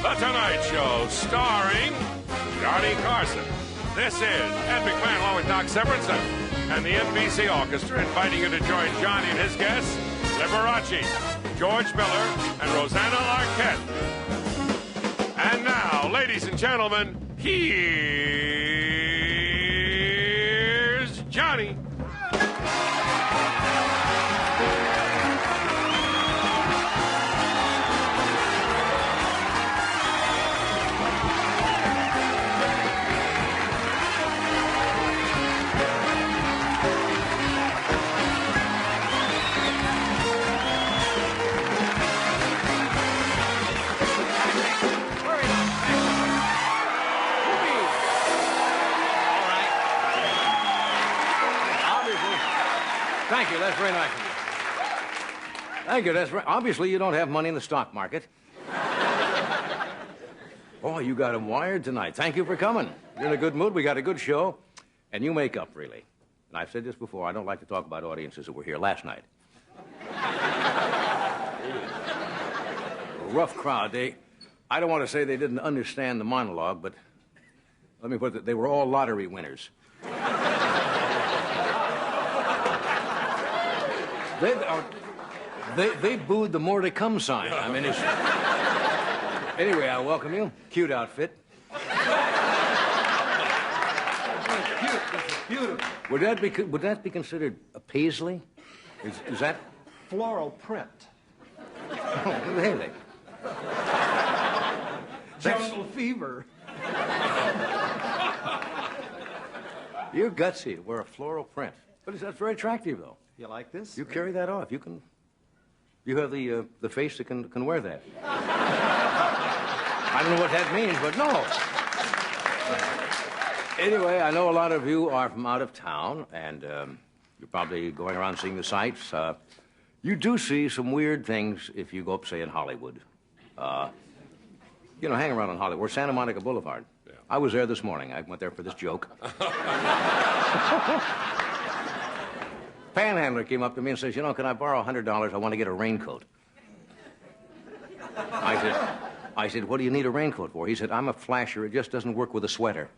The Tonight Show, starring Johnny Carson. This is Ed McMahon along with Doc Severinsen and the NBC Orchestra inviting you to join Johnny and his guests, Liberace, George Miller, and Rosanna Arquette. And now, ladies and gentlemen, here's Johnny. Thank you. That's very nice of you. Thank you. That's right. Obviously, you don't have money in the stock market. Oh, you got him wired tonight. Thank you for coming. You're in a good mood. We got a good show. And you make up, really. And I've said this before. I don't like to talk about audiences that were here last night. A rough crowd. I don't want to say they didn't understand the monologue, but let me put it, they were all lottery winners. They booed the more to come sign. I mean, it's... Anyway, I welcome you. Cute outfit. Cute. This is beautiful. Would that be considered a paisley? Is that floral print? Oh, really? Jungle fever. You're gutsy to wear a floral print. But that's very attractive, though. You like this? You carry that off. You have the face that can wear that. I don't know what that means, but no. Anyway, I know a lot of you are from out of town, and you're probably going around seeing the sights. You do see some weird things if you go up, say, in Hollywood. You know, hang around on Hollywood. We're Santa Monica Boulevard. Yeah. I was there this morning. I went there for this joke. Panhandler came up to me and says, you know, can I borrow $100? I want to get a raincoat. I said, what do you need a raincoat for? He said, I'm a flasher. It just doesn't work with a sweater.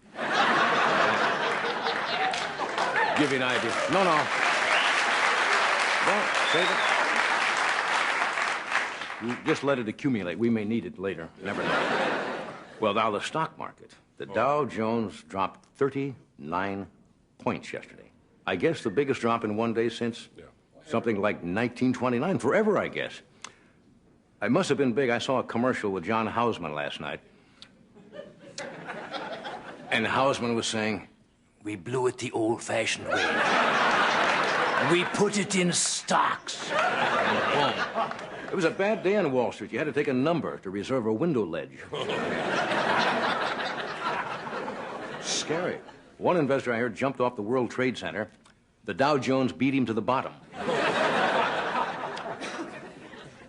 Give you an idea. No. Don't save it. You just let it accumulate. We may need it later. Never know. Well, now the stock market. The Dow Jones dropped 39 points yesterday. I guess the biggest drop in one day since something like 1929. Forever, I guess. It must have been big. I saw a commercial with John Houseman last night. And Houseman was saying, we blew it the old-fashioned way. We put it in stocks. And boom. It was a bad day on Wall Street. You had to take a number to reserve a window ledge. Scary. One investor I heard jumped off the World Trade Center. The Dow Jones beat him to the bottom.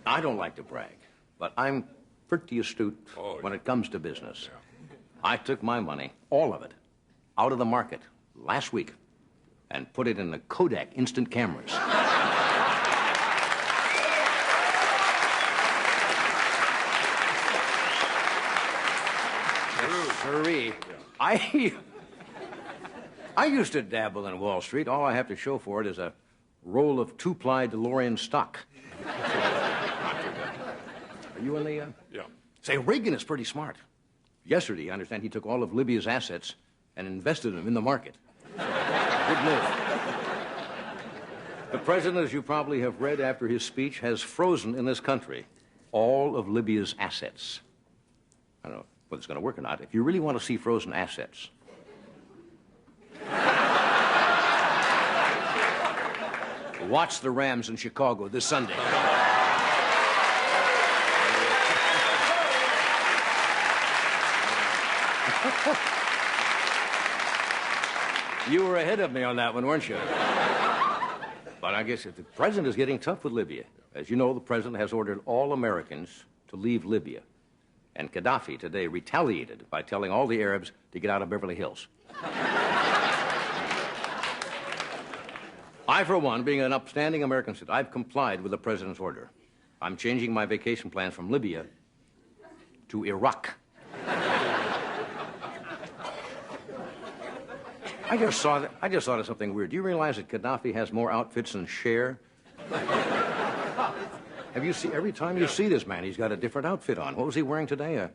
I don't like to brag, but I'm pretty astute when it comes to business. Yeah. I took my money, all of it, out of the market last week and put it in the Kodak instant cameras. Sirree. I used to dabble in Wall Street. All I have to show for it is a roll of two-ply DeLorean stock. Are you in the... Yeah. Say, Reagan is pretty smart. Yesterday, I understand, he took all of Libya's assets and invested them in the market. Good move. The president, as you probably have read after his speech, has frozen in this country all of Libya's assets. I don't know whether it's going to work or not. If you really want to see frozen assets... watch the Rams in Chicago this Sunday. You were ahead of me on that one, weren't you? But I guess if the president is getting tough with Libya. As you know, the president has ordered all Americans to leave Libya. And Gaddafi today retaliated by telling all the Arabs to get out of Beverly Hills. I, for one, being an upstanding American citizen, I've complied with the president's order. I'm changing my vacation plans from Libya to Iraq. I just thought of something weird. Do you realize that Gaddafi has more outfits than Cher? Have you seen, every time you see this man, he's got a different outfit on. What was he wearing today? A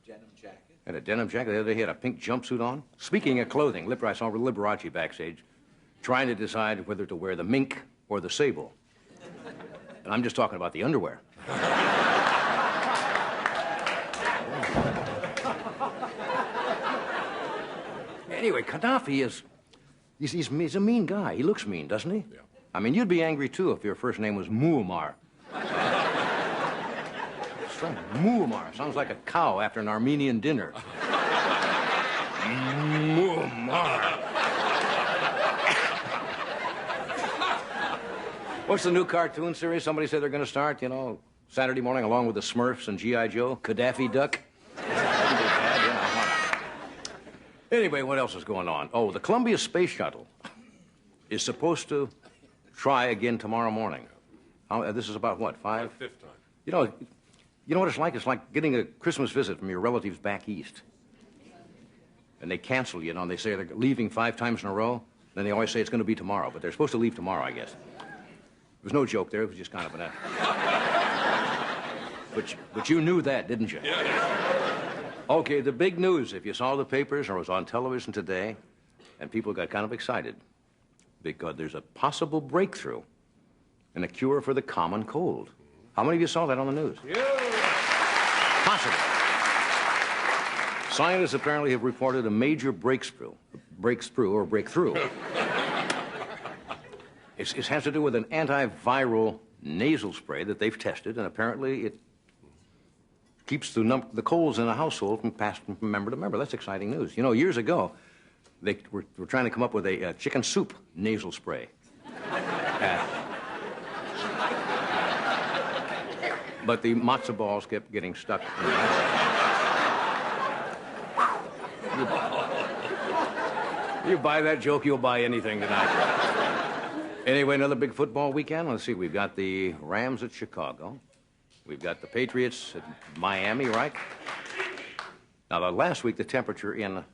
Denim jacket. had a denim jacket. The other day he had a pink jumpsuit on. Speaking of clothing, I saw Liberace backstage trying to decide whether to wear the mink or the sable. And I'm just talking about the underwear. Anyway, Gaddafi is... He's a mean guy. He looks mean, doesn't he? Yeah. I mean, you'd be angry, too, if your first name was Muammar. Muammar. Sounds like a cow after an Armenian dinner. Muammar. What's the new cartoon series somebody said they're going to start, you know, Saturday morning along with the Smurfs and G.I. Joe? Gaddafi Duck? Anyway, what else is going on? Oh, the Columbia Space Shuttle is supposed to try again tomorrow morning. This is about, what, 5? The 5th time. You know what it's like? It's like getting a Christmas visit from your relatives back east. And they cancel, you know, and they say they're leaving 5 times in a row. Then they always say it's going to be tomorrow, but they're supposed to leave tomorrow, I guess. There was no joke there. It was just kind of an... But you knew that, didn't you? Yeah. Okay, the big news, if you saw the papers or was on television today, and people got kind of excited, because there's a possible breakthrough in a cure for the common cold. How many of you saw that on the news? Yeah. Possible. Scientists apparently have reported a major breakthrough. It has to do with an antiviral nasal spray that they've tested, and apparently it keeps the colds in the household from passing from member to member. That's exciting news. You know, years ago, they were trying to come up with a chicken soup nasal spray. But the matzo balls kept getting stuck. You buy that joke, you'll buy anything tonight. Anyway, another big football weekend. Let's see, we've got the Rams at Chicago. We've got the Patriots at Miami, right? Now, last week, the temperature in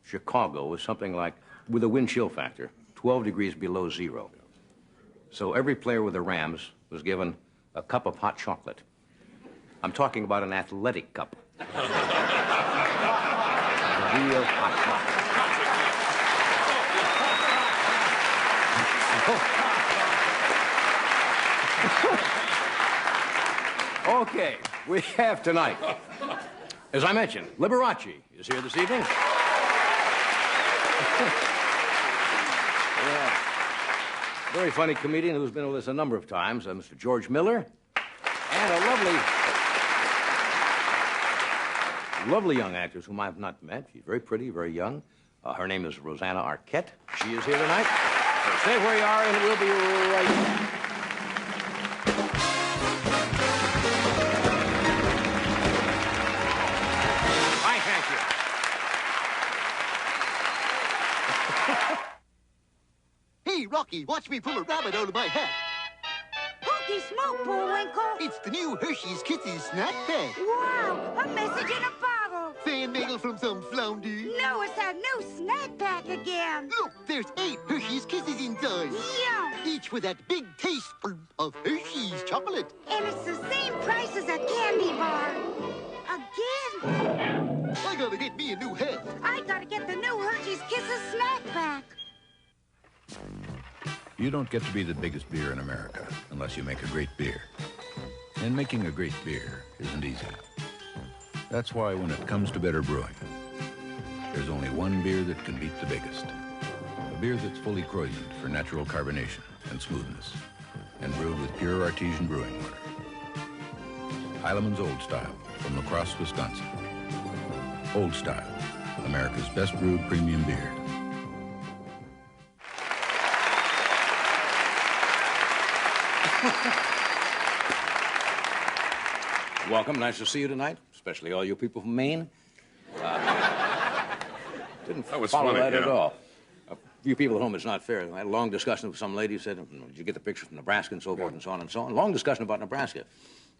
Chicago was something like, with a wind chill factor, 12 degrees below zero. So every player with the Rams was given a cup of hot chocolate. I'm talking about an athletic cup. A real hot chocolate. Okay, we have tonight, as I mentioned, Liberace is here this evening. Yeah. Very funny comedian who's been with us a number of times, Mr. George Miller, and a lovely young actress whom I have not met. She's very pretty, very young. Her name is Rosanna Arquette. She is here tonight. So stay where you are, and we'll be right back. Hey, Rocky, watch me pull a rabbit out of my hat. Hokey smoke, Bullwinkle. It's the new Hershey's Kisses snack pack. Wow, a message in a bottle. Fan mail from some flounder. No, it's that new snack pack again. Look, there's 8 Hershey's Kisses inside. Yum. Each with that big taste of Hershey's chocolate. And it's the same price as a candy bar. Again? I gotta get me a new hat. I gotta get the new Hershey's Kisses snack pack. You don't get to be the biggest beer in America unless you make a great beer. And making a great beer isn't easy. That's why when it comes to better brewing, there's only one beer that can beat the biggest. A beer that's fully krausened for natural carbonation and smoothness, and brewed with pure artesian brewing water. Heileman's Old Style from La Crosse, Wisconsin. Old Style, America's best brewed premium beer. Welcome. Nice to see you tonight, especially all you people from Maine. Didn't That was follow funny, that at yeah. all. A few people at home, it's not fair. I had a long discussion with some lady who said, did you get the pictures from Nebraska and so forth and so on and so on? Long discussion about Nebraska.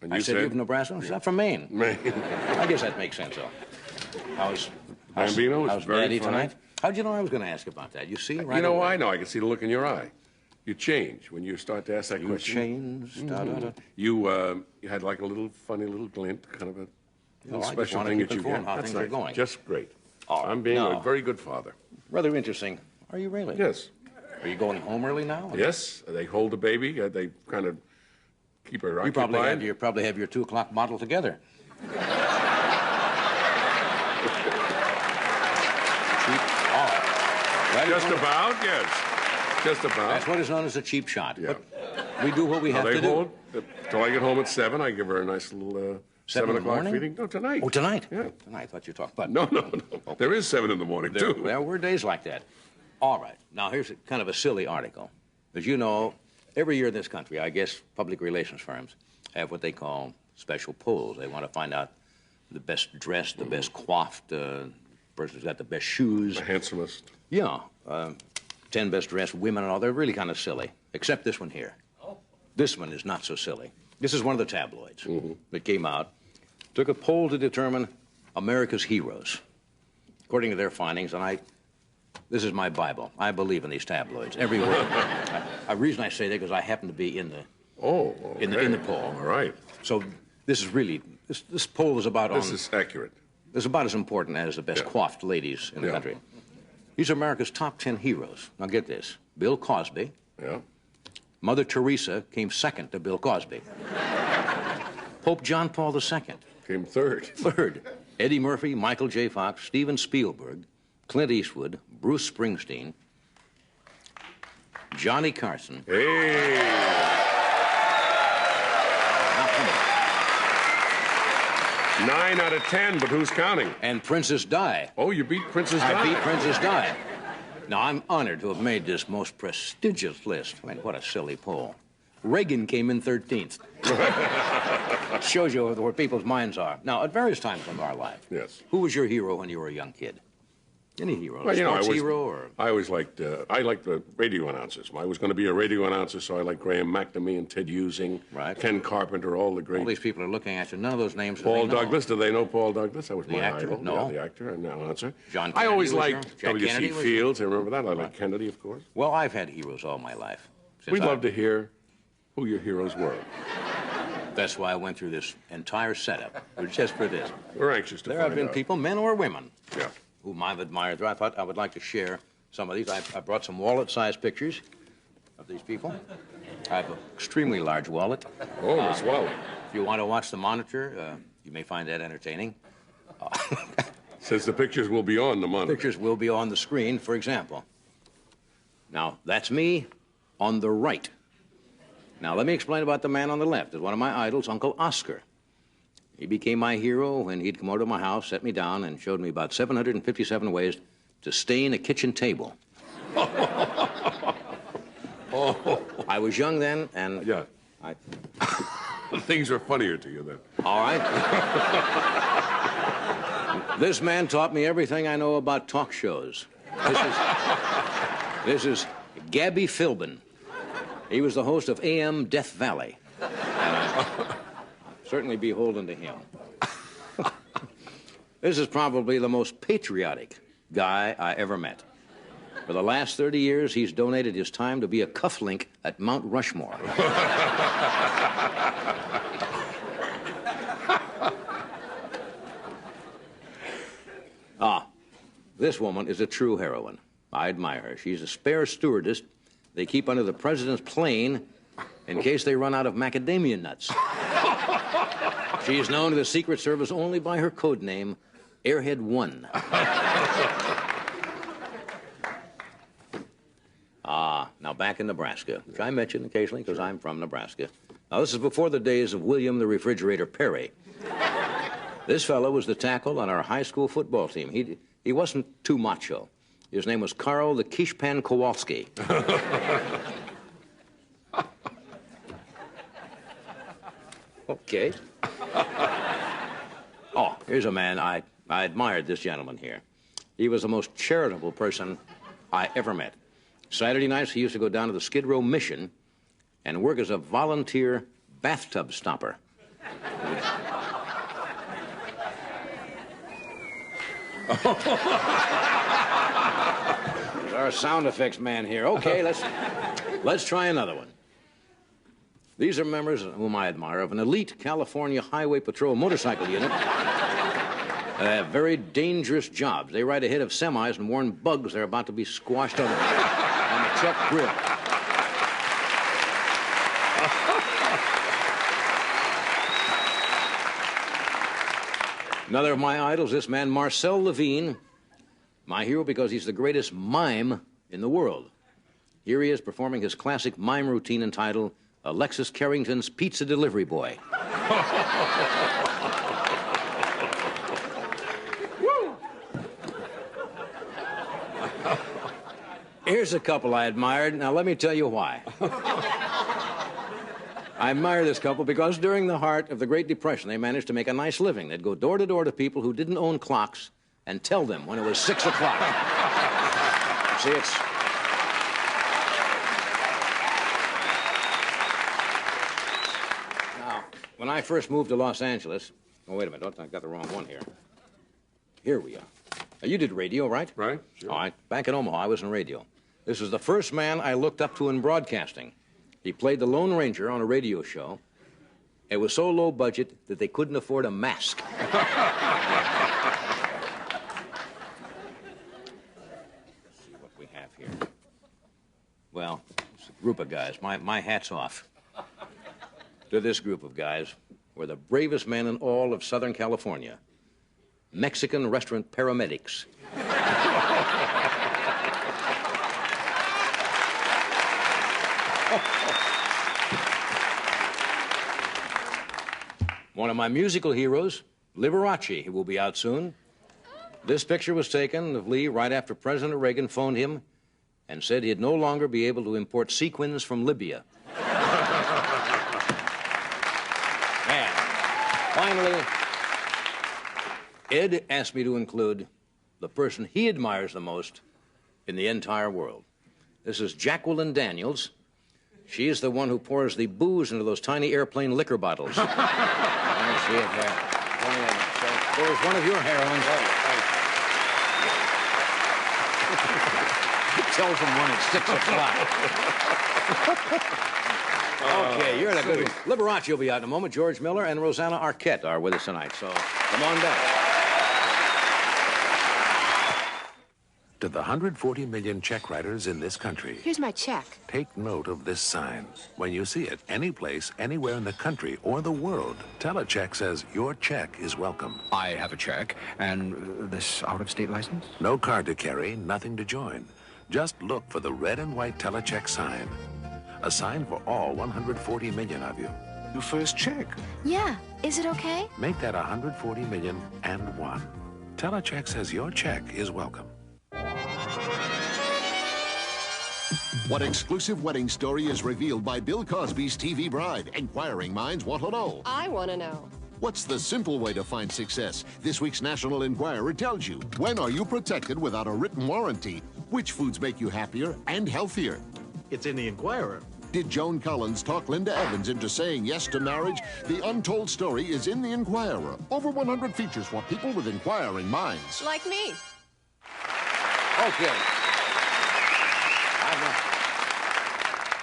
And I you said you're from Nebraska? She's not from Maine. Maine. I guess that makes sense, though. How's Bambino is very Daddy fine. tonight? How'd you know I was going to ask about that? You see, right You know, away. I know. I can see the look in your eye. You change when you start to ask that You question. changed. Da-da-da. You had like a little funny little glint, kind of a little I just special wanna thing keep that you informed get. how That's things are nice. going. Just great. All right. I'm being Now- a very good father. Rather interesting. Are you really? Yes. Are you going home early now? Yes. They hold the baby. They kind of keep her You occupied. probably have your 2 o'clock bottle together. Cheap. Oh. That is Just one- about, yes. Just about. That's what is known as a cheap shot. Yeah. But we do what we have They to do. hold till I get home at 7. I give her a nice little 7 in the o'clock morning? feeding. No, tonight. Oh, tonight? Yeah. Tonight, I thought you talked about. No. There is 7 in the morning, too. There were days like that. All right. Now, here's kind of a silly article. As you know, every year in this country, I guess public relations firms have what they call special polls. They want to find out the best dressed, the best coiffed, person who's got the best shoes. The handsomest. Yeah. 10 best dressed women and all. They're really kind of silly, except this one here. This one is not so silly. This is one of the tabloids that came out, took a poll to determine America's heroes. According to their findings, and this is my Bible. I believe in these tabloids, every word. The reason I say that because I happen to be in the in the poll. All right. So this is really this poll is about This is accurate. It's about as important as the best coiffed ladies in the country. These are America's top 10 heroes. Now get this: Bill Cosby. Yeah. Mother Teresa came second to Bill Cosby. Pope John Paul II. Came third. Third. Eddie Murphy, Michael J. Fox, Steven Spielberg, Clint Eastwood, Bruce Springsteen, Johnny Carson. Hey. Now, come on. 9 out of 10, but who's counting? And Princess Di. Oh, you beat Princess Di. I beat Princess Di. Now, I'm honored to have made this most prestigious list. I mean, what a silly poll. Reagan came in 13th. Shows you where people's minds are. Now, at various times in our life, Yes. who was your hero when you were a young kid? Any hero? Well, you know, Sports hero or... I always liked, I liked the radio announcers. I was going to be a radio announcer, so I liked Graham McNamee and Ted Using, Right. Ken Carpenter, all the great. All these people are looking at you. None of those names do Paul they know. Douglas. Do they know Paul Douglas? That was The my actor? idol. No. Yeah, the actor and announcer. John I Kennedy always was liked your- Jack W.C. Kennedy was Fields. I remember that. I liked Kennedy, of course. Well, I've had heroes all my life. Since We'd I- love to hear who your heroes were. That's why I went through this entire setup, just for this. We're anxious to There find have been out. people, men or women, Yeah. whom I've admired. I thought I would like to share some of these. I brought some wallet-sized pictures of these people. I have an extremely large wallet. Oh, Miss Wallet. If you want to watch the monitor, you may find that entertaining. Says the pictures will be on the monitor. Pictures will be on the screen, for example. Now, that's me on the right. Now, let me explain about the man on the left. It's one of my idols, Uncle Oscar. He became my hero when he'd come over to my house, set me down, and showed me about 757 ways to stain a kitchen table. I was young then, and Yeah. I... Things are funnier to you then. All right. This man taught me everything I know about talk shows. This is Gabby Philbin. He was the host of AM Death Valley. And I'm certainly beholden to him. This is probably the most patriotic guy I ever met. For the last 30 years, he's donated his time to be a cufflink at Mount Rushmore. This woman is a true heroine. I admire her. She's a spare stewardess they keep under the president's plane in case they run out of macadamia nuts. She is known to the Secret Service only by her code name, Airhead 1. Now back in Nebraska, which I mention occasionally because I'm from Nebraska. Now, this is before the days of William the Refrigerator Perry. This fellow was the tackle on our high school football team. He wasn't too macho. His name was Carl the Kishpan Kowalski. Okay. Oh, here's a man I admired this gentleman here. He was the most charitable person I ever met. Saturday nights, he used to go down to the Skid Row Mission and work as a volunteer bathtub stopper. There's our sound effects man here. Okay, let's try another one. These are members whom I admire of an elite California Highway Patrol motorcycle unit. They have very dangerous jobs. They ride ahead of semis and warn bugs they're about to be squashed on the truck grill. Another of my idols, this man, Marcel Levine. My hero because he's the greatest mime in the world. Here he is performing his classic mime routine entitled Alexis Carrington's Pizza Delivery Boy. Here's a couple I admired. Now, let me tell you why. I admire this couple because during the heart of the Great Depression, they managed to make a nice living. They'd go door to door to people who didn't own clocks and tell them when it was 6 o'clock. See, it's... Now, when I first moved to Los Angeles... Oh, wait a minute. I got the wrong one here. Here we are. Now, you did radio, right? Right, sure. All right. Back in Omaha, I was in radio. This was the first man I looked up to in broadcasting. He played the Lone Ranger on a radio show. It was so low budget that they couldn't afford a mask. Let's see what we have here. Well, it's a group of guys. My hat's off to this group of guys. We're the bravest men in all of Southern California. Mexican restaurant paramedics. One of my musical heroes, Liberace, who will be out soon. This picture was taken of Lee right after President Reagan phoned him and said he'd no longer be able to import sequins from Libya. And finally, Ed asked me to include the person he admires the most in the entire world. This is Jacqueline Daniels. She is the one who pours the booze into those tiny airplane liquor bottles. I see it there. There's one of your heroines. Tells them when it's 6 o'clock. Okay, you're in a good one. Liberace will be out in a moment. George Miller and Rosanna Arquette are with us tonight, so come on back. To the 140 million check writers in this country, Here's my check. take note of this sign. When you see it any place, anywhere in the country or the world, Telecheck says your check is welcome. I have a check. And this out-of-state license? No card to carry, nothing to join. Just look for the red and white Telecheck sign. A sign for all 140 million of you. Your first check. Yeah, is it okay? Make that 140 million and one. Telecheck says your check is welcome. What exclusive wedding story is revealed by Bill Cosby's TV bride? Inquiring minds want to know. I want to know. What's the simple way to find success? This week's National Enquirer tells you. When are you protected without a written warranty? Which foods make you happier and healthier? It's in the Enquirer. Did Joan Collins talk Linda Evans into saying yes to marriage? The untold story is in the Enquirer. Over 100 features for people with inquiring minds. Like me. Okay.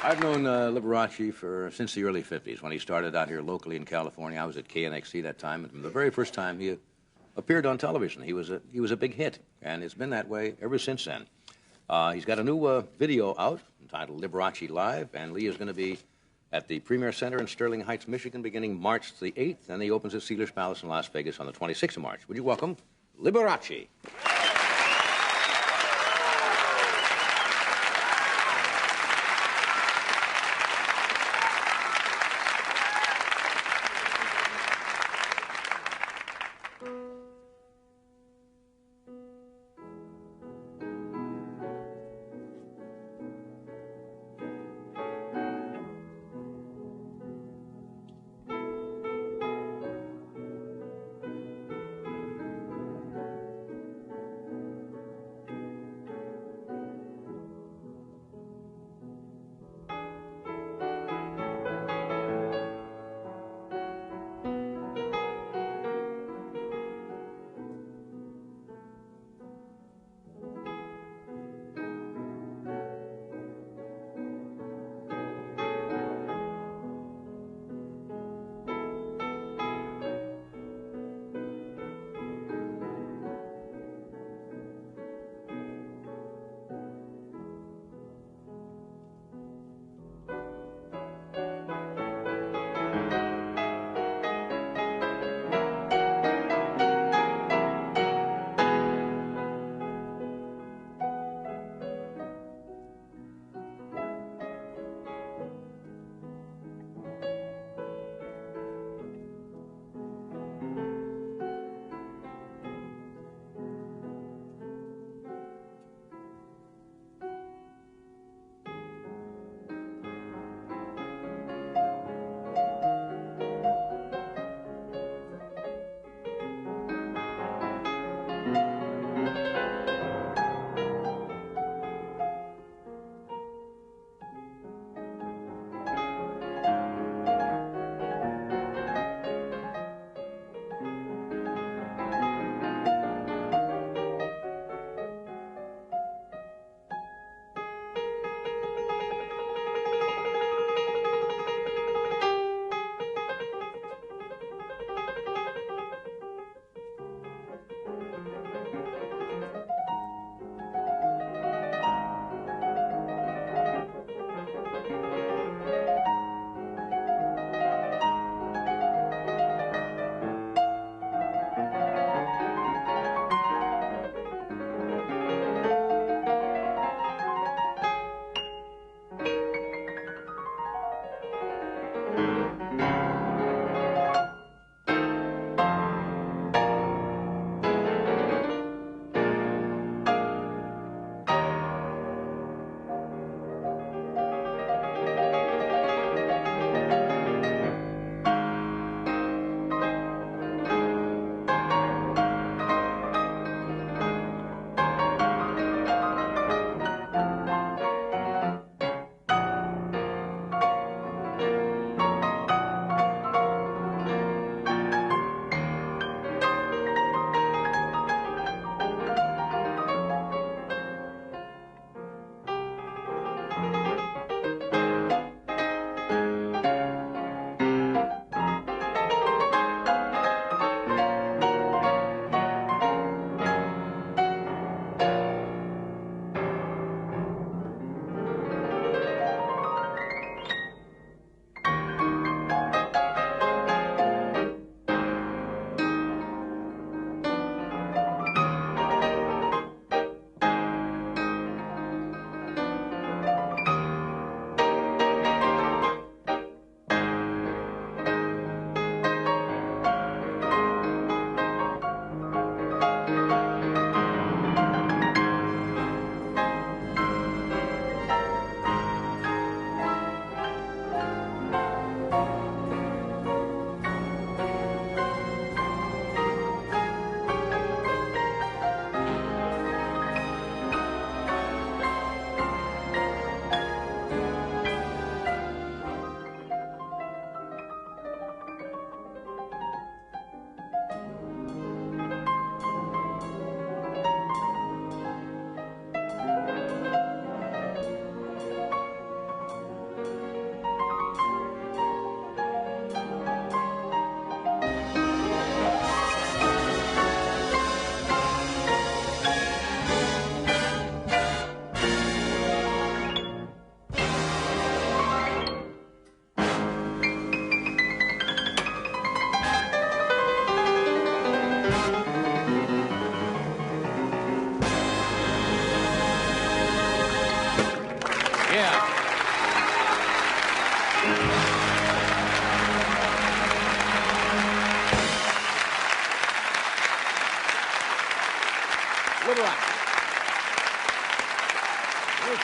I've known Liberace since the early 50s, when he started out here locally in California. I was at KNXC that time, and from the very first time he appeared on television, he was a big hit, and it's been that way ever since then. He's got a new video out entitled Liberace Live, and Lee is going to be at the Premier Center in Sterling Heights, Michigan, beginning March the 8th, and he opens at Caesars Palace in Las Vegas on the 26th of March. Would you welcome Liberace?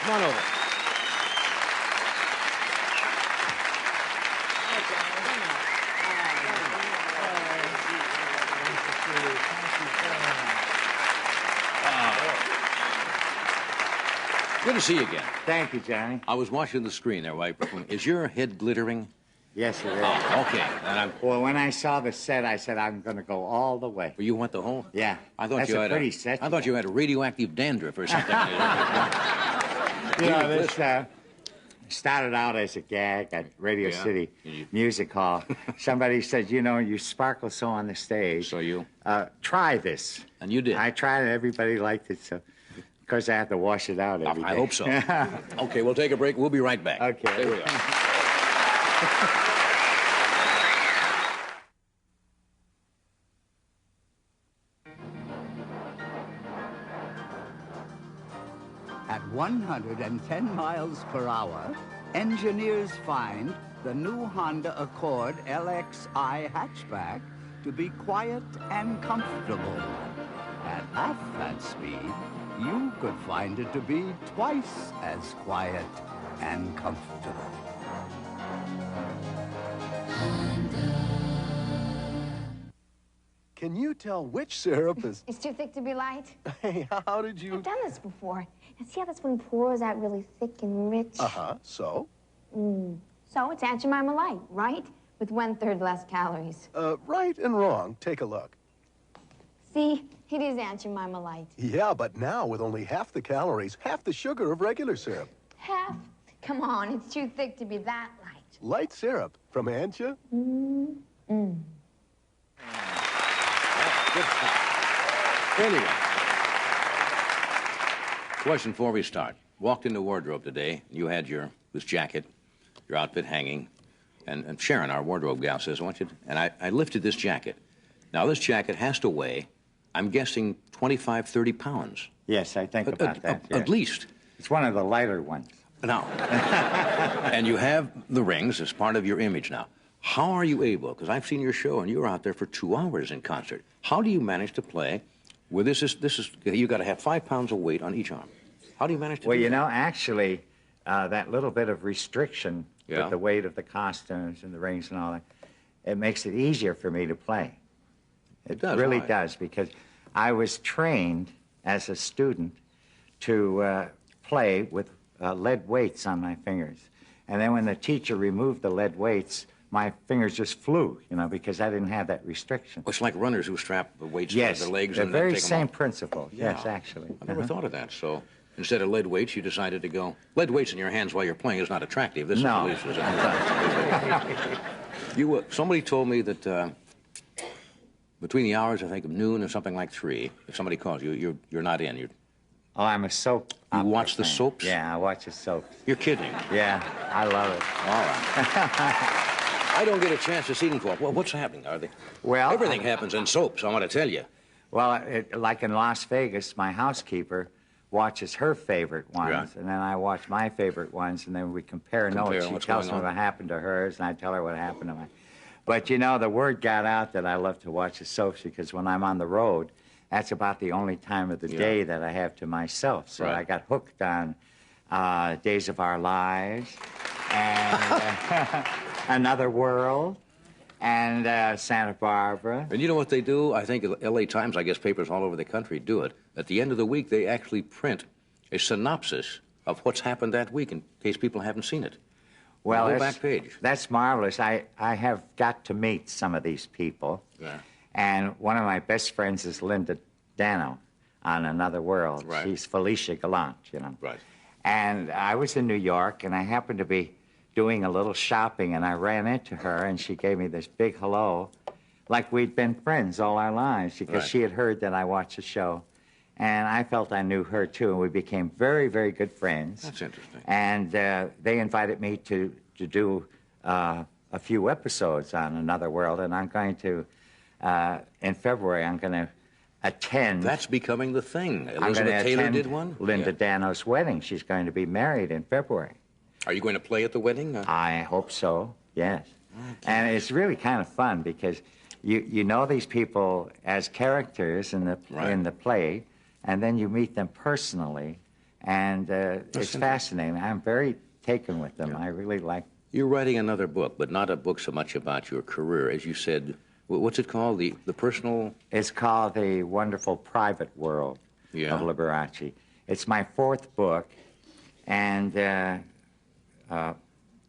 Come on over. Good to see you again. Thank you, Johnny. I was watching the screen there while you performed. Is your head glittering? Yes, it is. Oh, okay. Well, when I saw the set, I said, I'm going to go all the way. Well, you went the whole? Yeah. I thought That's you a had pretty set. I thought you had a radioactive dandruff or something. You know, this started out as a gag at Radio City Music Hall. Somebody said, you know, you sparkle so on the stage. So you? Try this. And you did. I tried it. Everybody liked it, so... Of course, I have to wash it out every day. I hope so. Okay, we'll take a break. We'll be right back. Okay. There we are. At 110 miles per hour, engineers find the new Honda Accord LXI hatchback to be quiet and comfortable. At half that speed, you could find it to be twice as quiet and comfortable. Can you tell which syrup is... It's too thick to be light. Hey, how did you... I've done this before. And see how this one pours out really thick and rich? Uh-huh, so? So it's Aunt Jemima Light, right? With 1/3 less calories. Right and wrong. Take a look. See? It is Aunt Jemima Light. Yeah, but now with only half the calories, half the sugar of regular syrup. Half? Come on, it's too thick to be that light. Light syrup from Aunt Je. Good stuff. Anyway, question before we start. Walked in the wardrobe today. You had this jacket, your outfit hanging, and Sharon, our wardrobe gal, says, I want you to... And I lifted this jacket. Now, this jacket has to weigh, I'm guessing, 25, 30 pounds. Yes, I think about that. At least. It's one of the lighter ones. Now, and you have the rings as part of your image now. How are you able, because I've seen your show and you were out there for 2 hours in concert. How do you manage to play with this is you got to have 5 pounds of weight on each arm. How do you manage to do Well, you that? know, actually, that little bit of restriction with the weight of the costumes and the rings and all that, it makes it easier for me to play. It does, really why? does, because I was trained as a student to play with lead weights on my fingers. And then when the teacher removed the lead weights, my fingers just flew, you know, because I didn't have that restriction. It's like runners who strap the weights to their legs the and then very take them same off. principle. Yeah. Yes, actually. I never thought of that. So instead of lead weights, you decided to go... Lead weights in your hands while you're playing is not attractive. This No. is somebody told me that between the hours, I think, of noon and something like 3, if somebody calls you, you're not in. Oh, I'm a soap. You watch the fan. soaps? Yeah, I watch the soaps. You're kidding. Yeah, I love it. All right. I don't get a chance to see them for. Well, what's happening? Are they? Well, everything happens in soaps. I want to tell you. Well, like in Las Vegas, my housekeeper watches her favorite ones, and then I watch my favorite ones, and then we compare notes. She tells me what happened to hers, and I tell her what happened to mine. But you know, the word got out that I love to watch the soaps because when I'm on the road, that's about the only time of the day that I have to myself. So I got hooked on Days of Our Lives and Another World and Santa Barbara. And you know what they do? I think L.A. Times, I guess papers all over the country do it. At the end of the week, they actually print a synopsis of what's happened that week in case people haven't seen it. Well, the whole back page. That's marvelous. I have got to meet some of these people. Yeah. And one of my best friends is Linda Dano on Another World. Right. She's Felicia Gallant, you know. Right. And I was in New York, and I happened to be doing a little shopping, and I ran into her, and she gave me this big hello, like we'd been friends all our lives, because she had heard that I watched the show. And I felt I knew her, too, and we became very, very good friends. That's interesting. And they invited me to do a few episodes on Another World, and I'm going to, in February, I'm going to attend. That's becoming the thing. I'm Elizabeth gonna Taylor attend did one? Linda Dano's wedding. She's going to be married in February. Are you going to play at the wedding? I hope so, yes. And it's really kind of fun because you know these people as characters in the play, and then you meet them personally, And it's fascinating. I'm very taken with them. I really like. You're writing another book, but not a book so much about your career. As you said, what's it called? The personal... It's called The Wonderful Private World of Liberace. It's my 4th book, and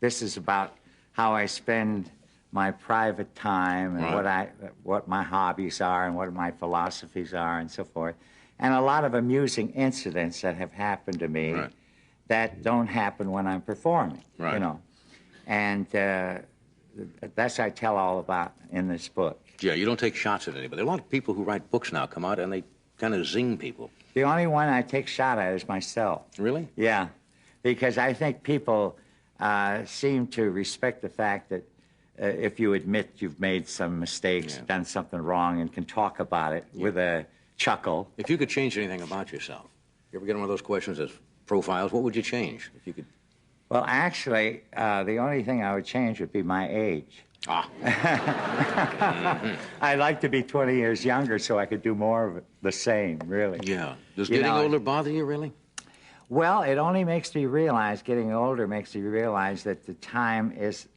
this is about how I spend my private time and what my hobbies are and what my philosophies are and so forth. And a lot of amusing incidents that have happened to me that don't happen when I'm performing, you know. And that's what I tell all about in this book. Yeah, you don't take shots at anybody. There are a lot of people who write books now come out and they kind of zing people. The only one I take shot at is myself. Really? Yeah, because I think people seem to respect the fact that if you admit you've made some mistakes, done something wrong, and can talk about it with a chuckle. If you could change anything about yourself, you ever get one of those questions as profiles, what would you change if you could? Well, actually, the only thing I would change would be my age. Ah. I'd like to be 20 years younger so I could do more of the same, really. Yeah. Does getting older bother you, really? Well, it only makes me realize, getting older makes me realize that the time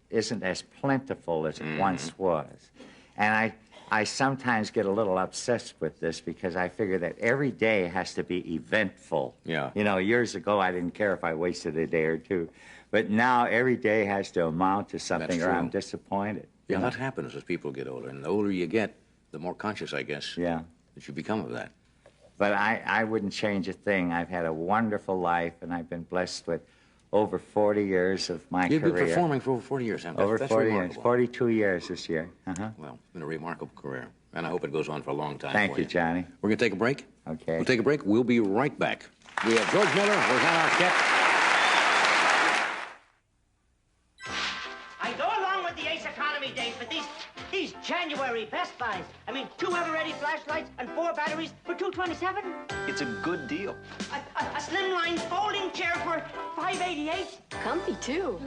isn't as plentiful as it once was. And I sometimes get a little obsessed with this because I figure that every day has to be eventful. Yeah. You know, years ago I didn't care if I wasted a day or two. But now every day has to amount to something or I'm disappointed. Yeah, that happens as people get older. And the older you get, the more conscious, I guess, that you become of that. But I wouldn't change a thing. I've had a wonderful life, and I've been blessed with over 40 years of my career. You've been performing for over 40 years, haven't you? Over That's 40 remarkable. years. 42 years this year. Well, it's been a remarkable career, and I hope it goes on for a long time. Thank you, Johnny. We're going to take a break. Okay. We'll take a break. We'll be right back. We have George Miller, Rosanna Arquette. I go along with the Ace Economy days, but these January Best Buys. I mean, 2 ever-ready flashlights and 4 batteries for $227. It's a good deal. A slimline folding chair for $588. Comfy, too.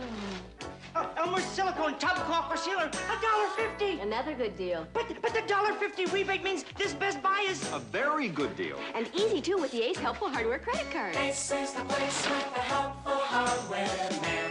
Elmer's silicone tub caulk or sealer, $1.50. Another good deal. But the $1.50 rebate means this Best Buy is a very good deal. And easy, too, with the Ace Helpful Hardware credit card. Ace is the place with the helpful hardware man.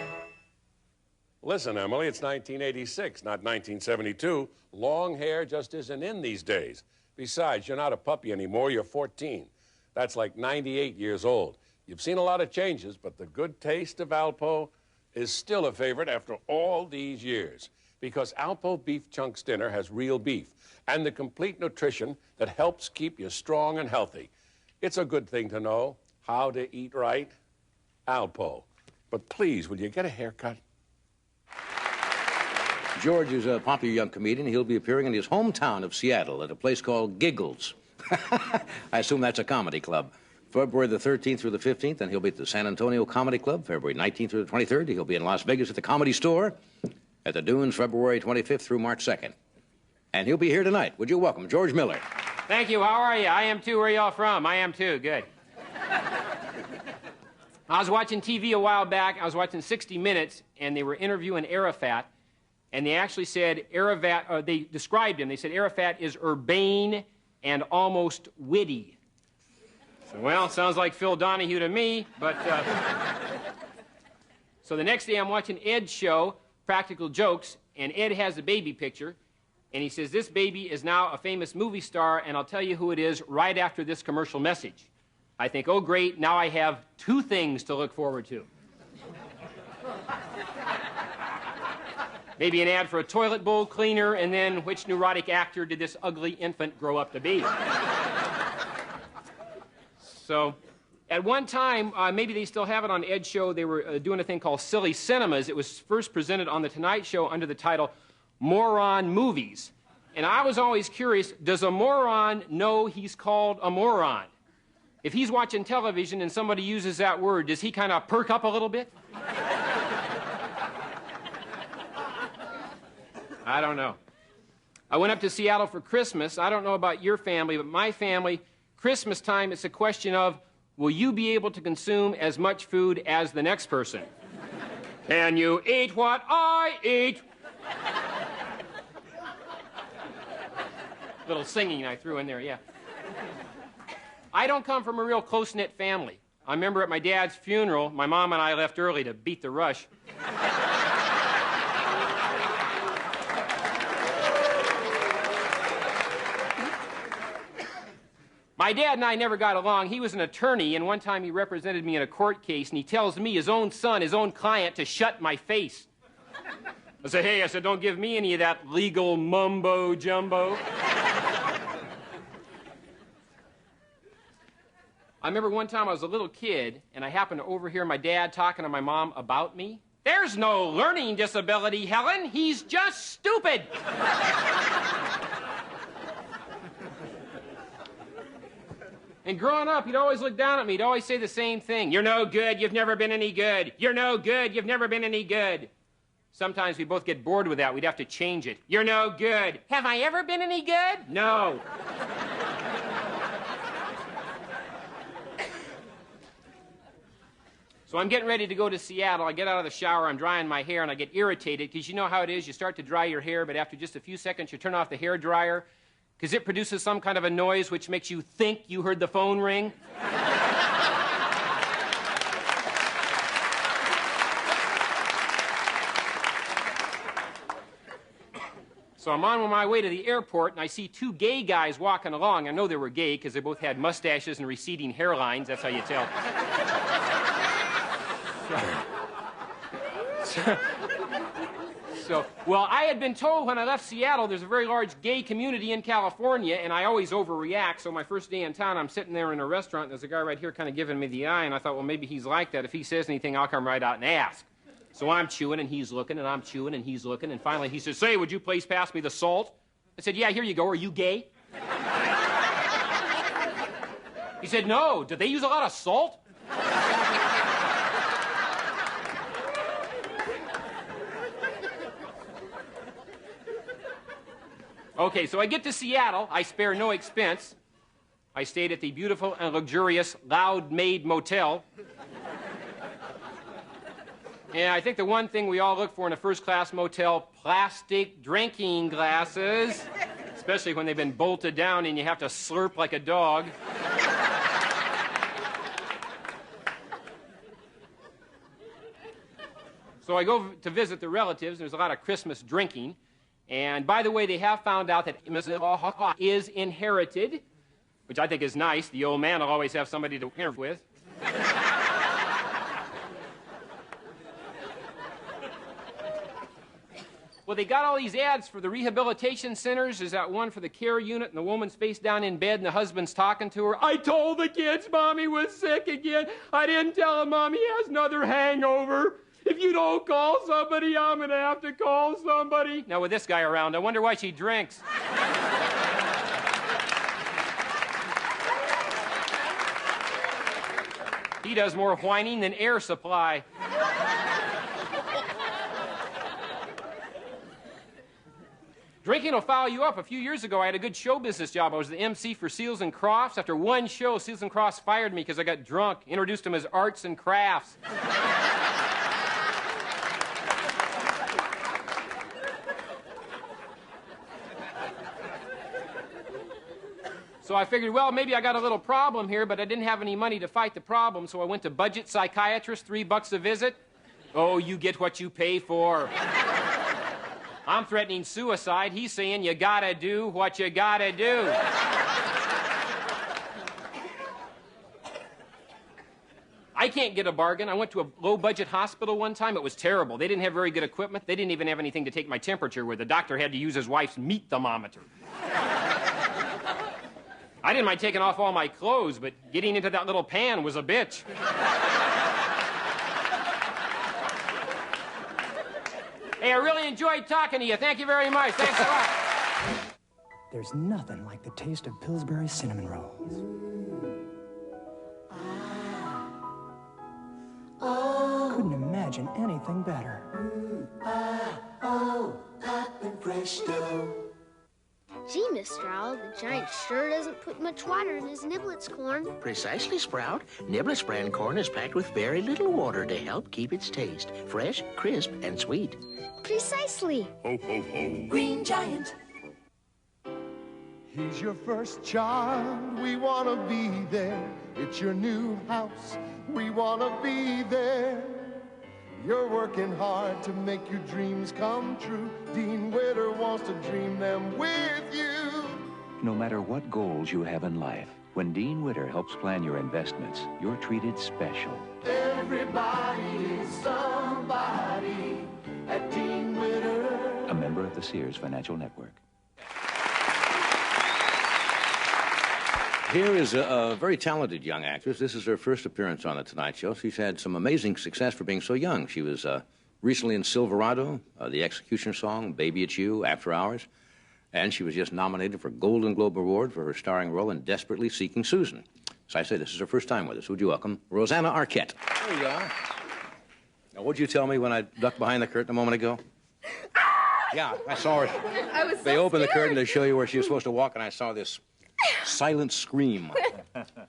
Listen, Emily, it's 1986, not 1972. Long hair just isn't in these days. Besides, you're not a puppy anymore, you're 14. That's like 98 years old. You've seen a lot of changes, but the good taste of Alpo is still a favorite after all these years. Because Alpo Beef Chunks Dinner has real beef and the complete nutrition that helps keep you strong and healthy. It's a good thing to know how to eat right. Alpo. But please, will you get a haircut? George is a popular young comedian. He'll be appearing in his hometown of Seattle at a place called Giggles. I assume that's a comedy club. February the 13th through the 15th, and he'll be at the San Antonio Comedy Club, February 19th through the 23rd. He'll be in Las Vegas at the Comedy Store, at the Dunes, February 25th through March 2nd. And he'll be here tonight. Would you welcome George Miller? Thank you. How are you? I am too. Where are y'all from? I am too. Good. I was watching TV a while back. I was watching 60 Minutes, and they were interviewing Arafat. And they actually said Arafat, they described him. They said Arafat is urbane and almost witty. So, well, sounds like Phil Donahue to me, but... So the next day I'm watching Ed's show, Practical Jokes, and Ed has a baby picture, and he says, this baby is now a famous movie star, and I'll tell you who it is right after this commercial message. I think, oh, great, now I have 2 things to look forward to. Maybe an ad for a toilet bowl cleaner, and then which neurotic actor did this ugly infant grow up to be? So, at one time, maybe they still have it on Ed's show, they were doing a thing called Silly Cinemas. It was first presented on The Tonight Show under the title Moron Movies. And I was always curious, does a moron know he's called a moron? If he's watching television and somebody uses that word, does he kind of perk up a little bit? I don't know. I went up to Seattle for Christmas. I don't know about your family, but my family, Christmas time, it's a question of, will you be able to consume as much food as the next person? Can you eat what I eat? Little singing I threw in there, yeah. I don't come from a real close-knit family. I remember at my dad's funeral, my mom and I left early to beat the rush. My dad and I never got along. He was an attorney, and one time he represented me in a court case, and he tells me, his own son, his own client, to shut my face. I said, hey, don't give me any of that legal mumbo-jumbo. I remember one time I was a little kid, and I happened to overhear my dad talking to my mom about me. There's no learning disability, Helen. He's just stupid. And growing up, he'd always look down at me. He'd always say the same thing. You're no good. You've never been any good. You're no good. You've never been any good. Sometimes we both get bored with that. We'd have to change it. You're no good. Have I ever been any good? No. So I'm getting ready to go to Seattle. I get out of the shower, I'm drying my hair, and I get irritated because you know how it is. You start to dry your hair, but after just a few seconds, you turn off the hair dryer because it produces some kind of a noise which makes you think you heard the phone ring. So I'm on my way to the airport, and I see two gay guys walking along. I know they were gay because they both had mustaches and receding hairlines. That's how you tell. Well, I had been told when I left Seattle there's a very large gay community in California, and I always overreact. So my first day in town, I'm sitting there in a restaurant, and there's a guy right here kind of giving me the eye, and I thought, well, maybe he's like that. If he says anything, I'll come right out and ask. So I'm chewing, and he's looking, and I'm chewing, and he's looking, and finally he says, say, would you please pass me the salt? I said, yeah, here you go. Are you gay? He said, no. Do they use a lot of salt? Okay, so I get to Seattle. I spare no expense. I stayed at the beautiful and luxurious Loud Maid Motel. And I think the one thing we all look for in a first-class motel, plastic drinking glasses, especially when they've been bolted down and you have to slurp like a dog. So I go to visit the relatives. There's a lot of Christmas drinking. And by the way, they have found out that is inherited, which I think is nice. The old man will always have somebody to hear with. Well, they got all these ads for the rehabilitation centers. There's that one for the care unit, and the woman's face down in bed, and the husband's talking to her. I told the kids Mommy was sick again. I didn't tell them Mommy has another hangover. If you don't call somebody, I'm going to have to call somebody. Now, with this guy around, I wonder why she drinks. He does more whining than air supply. Drinking will foul you up. A few years ago, I had a good show business job. I was the MC for Seals and Crofts. After one show, Seals and Crofts fired me because I got drunk. Introduced them as arts and crafts. So I figured, well, maybe I got a little problem here, but I didn't have any money to fight the problem, so I went to budget psychiatrist, $3 a visit. Oh, you get what you pay for. I'm threatening suicide. He's saying you gotta do what you gotta do. I can't get a bargain. I went to a low-budget hospital one time. It was terrible. They didn't have very good equipment. They didn't even have anything to take my temperature with. The doctor had to use his wife's meat thermometer. I didn't mind taking off all my clothes, but getting into that little pan was a bitch. Hey, I really enjoyed talking to you. Thank you very much. Thanks a lot. There's nothing like the taste of Pillsbury cinnamon rolls. Couldn't imagine anything better. Hot and fresh dough. Gee, Miss Stroud, the giant sure doesn't put much water in his niblets corn. Precisely, Sprout. Niblets brand corn is packed with very little water to help keep its taste fresh, crisp, and sweet. Precisely. Ho, ho, ho. Green Giant. he's your first child, we want to be there. It's your new house, we want to be there. You're working hard to make your dreams come true. Dean Witter wants to dream them with you. No matter what goals you have in life, when Dean Witter helps plan your investments, you're treated special. Everybody is somebody at Dean Witter. A member of the Sears Financial Network. Here is a very talented young actress. This is her first appearance on The Tonight Show. She's had some amazing success for being so young. She was recently in Silverado, the Executioner song, Baby It's You, After Hours. And she was just nominated for a Golden Globe Award for her starring role in Desperately Seeking Susan. So I say this is her first time with us. Would you welcome Rosanna Arquette? There you are. Now, what'd you tell me when I ducked behind the curtain a moment ago? Yeah, I saw her. I was so They opened scared. the curtain to show you where she was supposed to walk, and I saw this silent scream.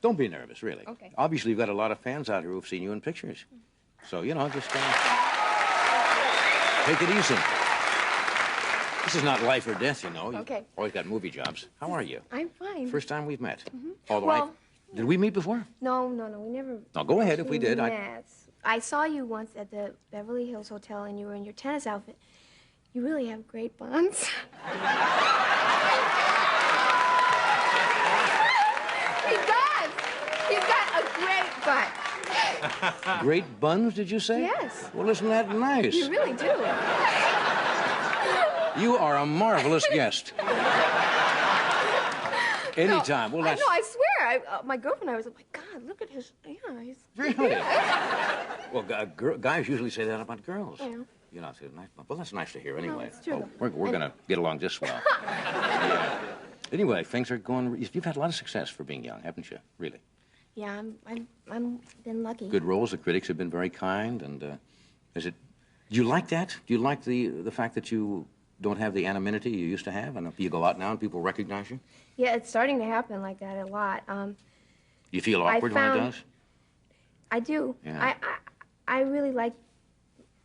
Don't be nervous, really. Okay. Obviously, you've got a lot of fans out here who've seen you in pictures. So, you know, just take it easy. This is not life or death, you know. Okay. You've always got movie jobs. How are you? I'm fine. First time we've met. Mhm. Although Well- did we meet before? No, we never. No, go ahead if we did. Met. I saw you once at the Beverly Hills Hotel, and you were in your tennis outfit. You really have great buns. He does. He's got a great butt. Great buns, did you say? Yes. Well, isn't that nice? You really do. You are a marvelous guest. Anytime. Well, I that's know. I swear. My girlfriend and I was like, my God, look at his. Yeah, he's. really. Well, guys usually say that about girls. Yeah. You know, it's nice. Well, that's nice to hear anyway. it's true. We're going to get along just swell. Yeah. Anyway, things are going. You've had a lot of success for being young, haven't you? Really. Yeah, I'm been lucky. Good roles. The critics have been very kind, and is it? Do you like that? Do you like the fact that you don't have the anonymity you used to have, and you go out now and people recognize you? Yeah, it's starting to happen like that a lot. You feel awkward when it does? I do. Yeah. I really like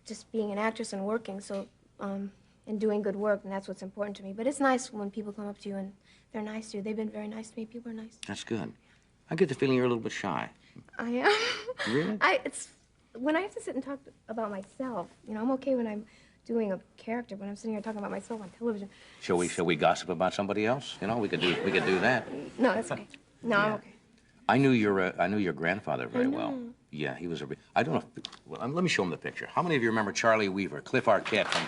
just being an actress and working, so and doing good work, and that's what's important to me. But it's nice when people come up to you and they're nice to you. They've been very nice to me. People are nice. That's good. I get the feeling you're a little bit shy. I am. Really? It's when I have to sit and talk about myself. You know, I'm okay when I'm doing a character, but I'm sitting here talking about myself on television. Shall we gossip about somebody else? You know, we could do that. No, that's okay. No, I'm okay. I knew your grandfather very well. Yeah, he was a. I don't know. Well, let me show him the picture. How many of you remember Charlie Weaver, Cliff Arquette from?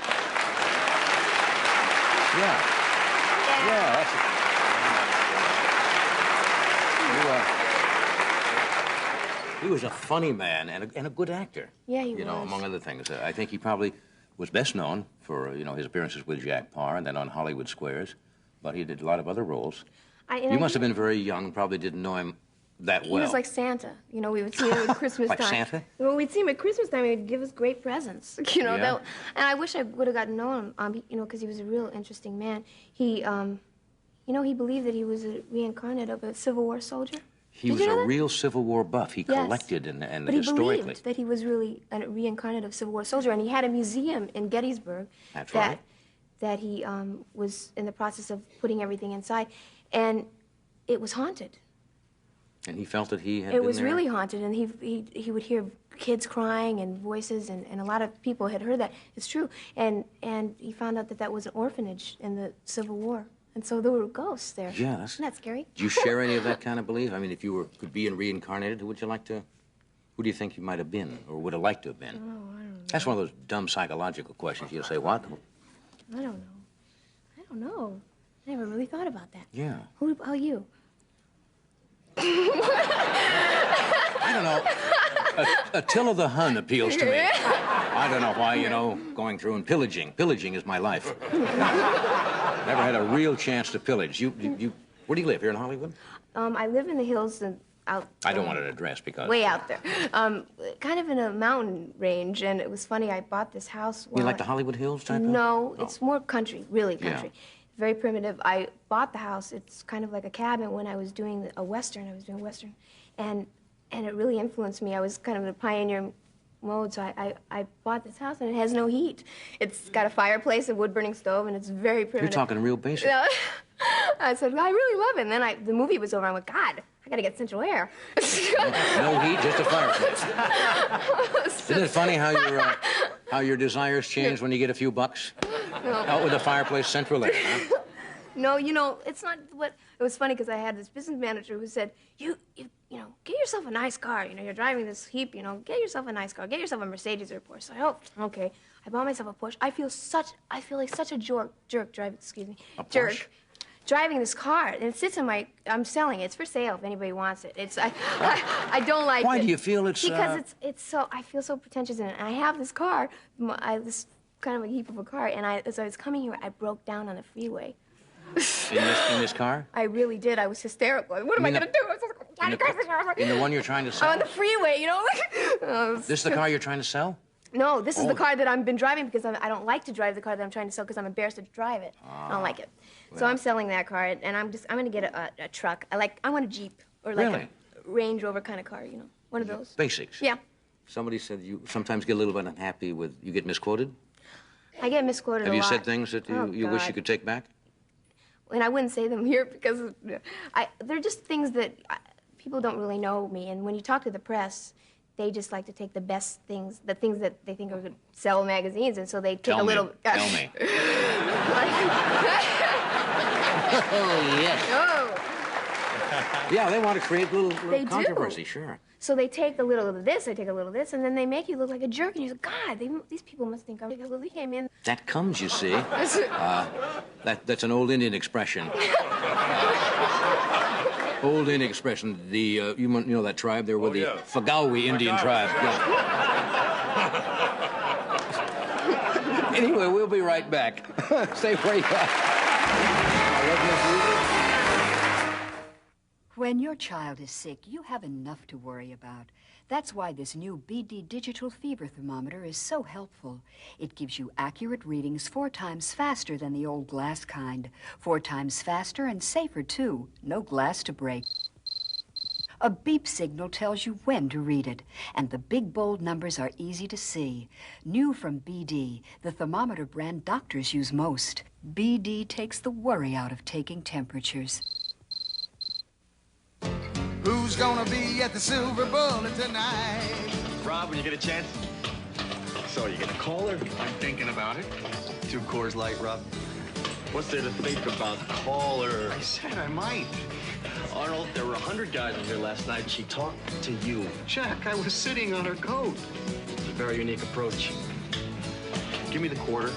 Yeah. Yeah, that's it. He was a funny man and a good actor. Yeah, he was. You know, was. among other things. I think he probably was best known for his appearances with Jack Parr and then on Hollywood Squares, but he did a lot of other roles. You must have been very young, probably didn't know him that well. He was like Santa. You know, we would see him at Christmas Like time. Santa? When we'd see him at Christmas time, he'd give us great presents. You know, Yeah. and I wish I would have gotten to know him. You know, because he was a real interesting man. He, you know, he believed that he was a reincarnate of a Civil War soldier. He was a real Civil War buff. He collected and But he historically. believed that he was really a reincarnate of Civil War soldier, and he had a museum in Gettysburg That's right. that he was in the process of putting everything inside, and it was haunted. And he felt that he had It been was there. really haunted, and he would hear kids crying and voices, and a lot of people had heard that. It's true, and he found out that that was an orphanage in the Civil War, and so there were ghosts there. Yeah, Isn't that scary? Do you share any of that kind of belief? I mean, if you could be reincarnated, who do you think you might have been, or would have liked to have been? Oh, I don't know. That's one of those dumb psychological questions. You'll say, what? I don't know. I don't know. I never really thought about that. Yeah. How about you? I don't know. Attila the Hun appeals to me. I don't know why, going through and pillaging. Pillaging is my life. Never had a real chance to pillage. Where do you live? Here in Hollywood? I live in the hills and out. I don't want an address because... Way out there. Kind of in a mountain range, and it was funny, I bought this house. You like the Hollywood Hills type No, of? it's more country, really country. Yeah. Very primitive. I bought the house. It's kind of like a cabin when I was doing a Western. I was doing Western. And it really influenced me. I was kind of in a pioneer mode, so I bought this house, and it has no heat. It's got a fireplace, a wood-burning stove, and it's very primitive. You're talking real basic. Yeah. I said, I really love it. And then the movie was over. I went, God, I got to get central air. No heat, just a fireplace. Isn't it funny how your desires change when you get a few bucks? No. Out with a fireplace, central air, huh? No, you know, it's not what... It was funny because I had this business manager who said, you know, get yourself a nice car. You know, you're driving this heap, you know, get yourself a nice car. Get yourself a Mercedes or a Porsche. So I hope, okay. I bought myself a Porsche. I feel like such a jerk driving, excuse me. A Porsche? Jerk. Driving this car, and it sits in my... I'm selling it. It's for sale if anybody wants it. I don't like it. Why do you feel it's... Because it's so... I feel so pretentious in it. And I have this car, this kind of a heap of a car, and as I was coming here, I broke down on the freeway. In this car? I really did. I was hysterical. What am I going to do? I was like, in the one you're trying to sell? On the freeway, you know? This is the car you're trying to sell? No, this is the car that I've been driving because I don't like to drive the car that I'm trying to sell because I'm embarrassed to drive it. I don't like it. Well. So I'm selling that car, and I'm going to get a truck. I want a Jeep or like a Range Rover kind of car, you know, one of those. Basics? Yeah. Somebody said you sometimes get a little bit unhappy with, you get misquoted? I get misquoted a lot. Have you said things that you wish you could take back? And I wouldn't say them here because they're just things that people don't really know me. And when you talk to the press, they just like to take the best things, the things that they think are going to sell magazines, and so they take a little... Tell me. Oh, yes. Oh. Yeah, they want to create a little controversy, sure. So they take a little of this, they take a little of this, and then they make you look like a jerk, and you say, God, these people must think I'm... They came in... That comes, you see. That's an old Indian expression. Old Indian expression. The you know that tribe there with the Fagawi Indian tribe. Yeah. Anyway, we'll be right back. Stay where you are. When your child is sick, you have enough to worry about. That's why this new BD digital fever thermometer is so helpful. It gives you accurate readings 4 times faster than the old glass kind. 4 times faster and safer, too. No glass to break. A beep signal tells you when to read it, and the big, bold numbers are easy to see. New from BD, the thermometer brand doctors use most. BD takes the worry out of taking temperatures. Who's gonna be at the Silver Bullet tonight? Rob, when you get a chance. So, you gonna call her? I'm thinking about it. 2 Coors Light, Rob. What's there to think about? Call her. I said I might. Arnold, there were 100 guys in here last night, and she talked to you. Jack, I was sitting on her coat. It's a very unique approach. Give me the quarter.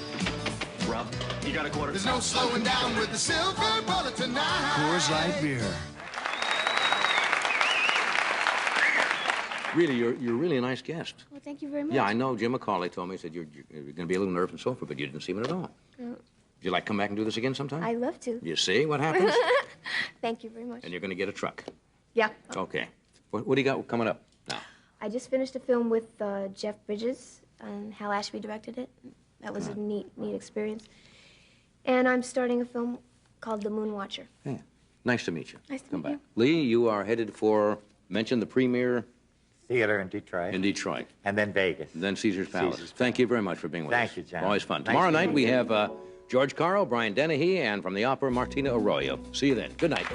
Rob, you got a quarter? There's no slowing down with the Silver Bullet tonight. Coors Light beer. Really, you're really a nice guest. Well, thank you very much. Yeah, I know. Jim McCauley told me, he said you're going to be a little nervous and so forth, but you didn't seem it at all. Would you like to come back and do this again sometime? I'd love to. You see what happens? Thank you very much. And you're going to get a truck. Yeah. Okay. What do you got coming up now? I just finished a film with Jeff Bridges, and Hal Ashby directed it. That was a neat experience. And I'm starting a film called The Moon Watcher. Yeah. Nice to meet you. Nice to come meet back. you. Lee, you are headed for, mention the premiere... Theater in Detroit. In Detroit. And then Vegas. And then Caesar's Palace. Thank you very much for being with us. Thank you, John. Always fun. Nice Tomorrow night we you. have George Carl, Brian Dennehy, and from the opera, Martina Arroyo. See you then. Good night.